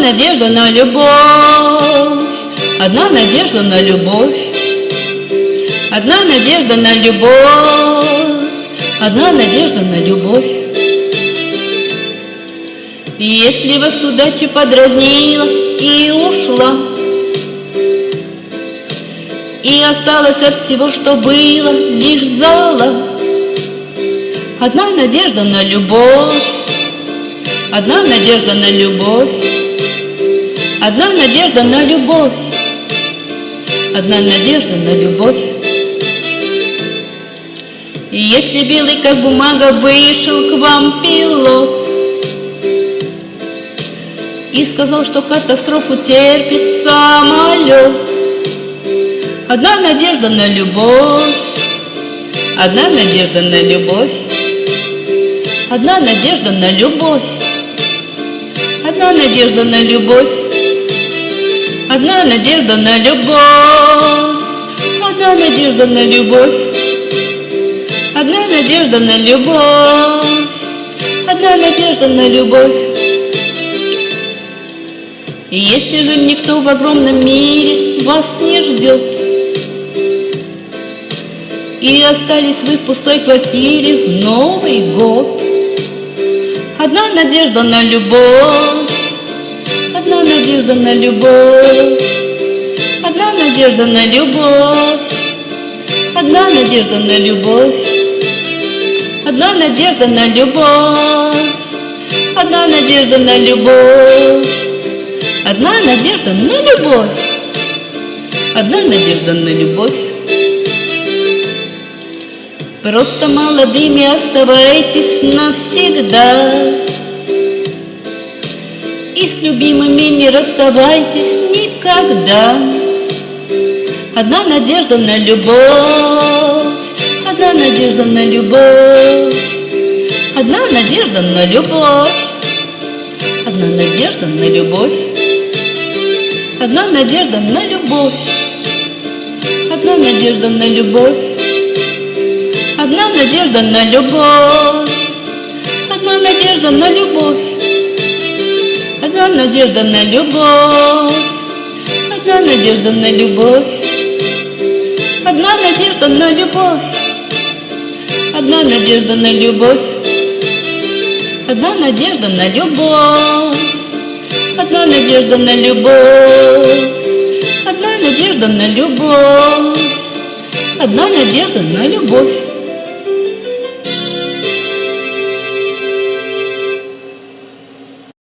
надежда на любовь, одна надежда на любовь, одна надежда на любовь, одна надежда на любовь. Если вас удача подразнила и ушла, и осталось от всего, что было, лишь зала, одна надежда на любовь, одна надежда на любовь, одна надежда на любовь, одна надежда на любовь. И если белый как бумага вышел к вам пилот и сказал, что катастрофу терпит самолет, одна надежда на любовь, одна надежда на любовь, одна надежда на любовь, одна надежда на любовь, одна надежда на любовь, одна надежда на любовь, одна надежда на любовь, одна надежда на любовь. И если же никто в огромном мире вас не ждет, и остались вы в пустой квартире в Новый год, одна надежда на любовь, одна надежда на любовь, одна надежда на любовь, одна надежда на любовь, одна надежда на любовь, одна надежда на любовь, одна надежда на любовь, одна надежда на любовь. Просто молодыми оставайтесь навсегда, и с любимыми не расставайтесь никогда. Одна надежда на любовь, одна надежда на любовь, одна надежда на любовь, одна надежда на любовь, одна надежда на любовь, одна надежда на любовь, одна надежда на любовь, одна надежда на любовь, одна надежда на любовь, одна надежда на любовь, одна надежда на любовь, одна надежда на любовь, одна надежда на любовь, одна надежда на любовь, одна надежда на любовь, одна надежда на любовь.